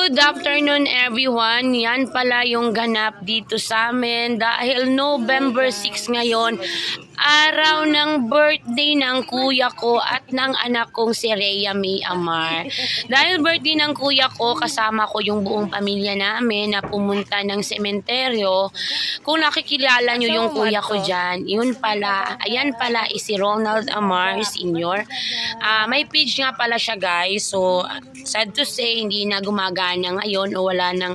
Good afternoon everyone. Yan pala yung ganap dito sa amin dahil November 6 ngayon, araw ng birthday ng kuya ko at ng anak kong si Rhea May Amar. Dahil birthday ng kuya ko, kasama ko yung buong pamilya namin na pumunta ng sementeryo. Kung nakikilala nyo yung kuya ko dyan, yun pala, ayan pala is si Ronald Amar Sr. May page nga pala siya guys, so sad to say hindi na gumagana ngayon o wala nang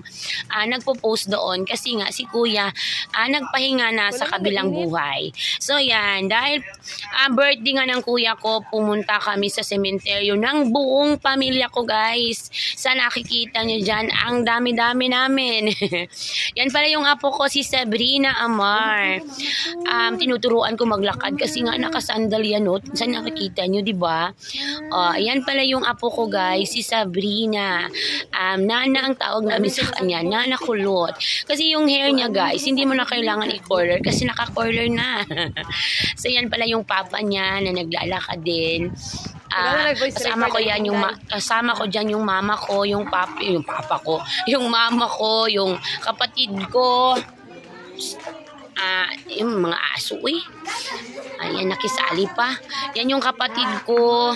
nagpo-post doon kasi nga si kuya nagpahinga na sa kabilang buhay. So yan, dahil birthday nga ng kuya ko, pumunta kami sa sementeryo ng buong pamilya ko guys. Sa nakikita nyo dyan, ang dami-dami namin. Yan pala yung apo ko, si Sabrina Amar. Tinuturuan ko maglakad kasi nga nakasandal yan, no? Sa nakikita nyo, di ba? Ayan pala yung apo ko guys, si Sabrina. Nana ang tawag namin sa kanya, Nana Kulot. Kasi yung hair niya guys, hindi mo na kailangan i-curler kasi naka-curler na. So yan pala yung papa niya na naglalakad din. Kasama ko yan yung kasama ko diyan yung mama ko, yung papa ko, yung mama ko, yung kapatid ko. Yung mga aso ayan, nakisali pa. Yan yung kapatid ko.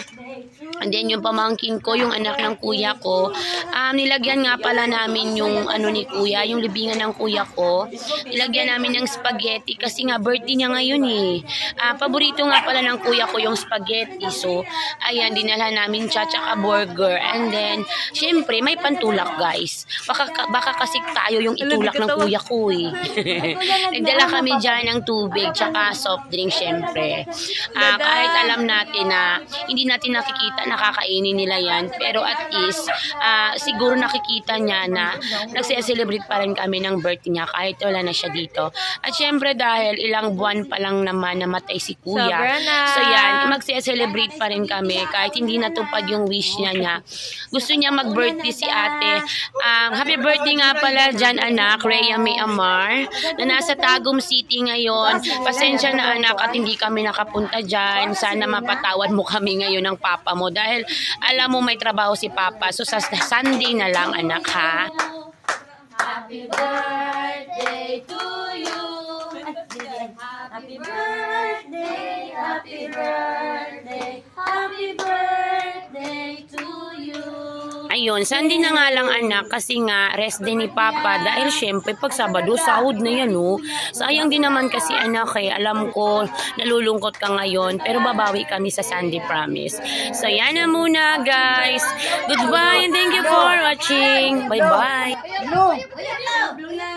And then yung pamangkin ko, yung anak ng kuya ko. Nilagyan nga pala namin yung ni kuya, yung libingan ng kuya ko. Nilagyan namin ng spaghetti kasi nga birthday niya ngayon paborito nga pala ng kuya ko yung spaghetti. So, ayan, dinala namin tsaka burger. And then, syempre, may pantulak guys. Baka kasi tayo yung itulak ng kuya ko Nagdala kami dyan ng tubig tsaka soft drink syempre. Kahit alam natin na hindi natin nakikita, nakakainin nila yan. Pero at least, siguro nakikita niya na nagse-celebrate pa rin kami ng birthday niya kahit wala na siya dito. At syempre dahil ilang buwan pa lang naman namatay si kuya. So yan, magse-celebrate pa rin kami kahit hindi natupad yung wish niya. Gusto niya mag-birthday si ate. Happy birthday nga pala dyan anak, Rhea May Amar, na nasa Tagum City ngayon. Pasensya na anak at hindi kami nakapunta dyan. Sana mapatawad mo kami ngayon ng papa mo dahil alam mo may trabaho si papa. So sa Sunday na lang anak ha. Happy birthday to you. Happy birthday, happy birthday, happy birthday to you. Ayun, Sunday na nga lang anak kasi nga rest din ni Papa dahil syempre pag Sabado, sahod na yan Sayang din naman kasi anak alam ko nalulungkot ka ngayon pero babawi kami sa Sunday promise. So yan na muna guys. Goodbye and thank you for watching. Bye bye. Blue na.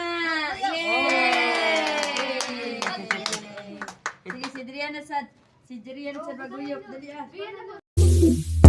Yay! Sige, si Driana sa Baguyok. Dali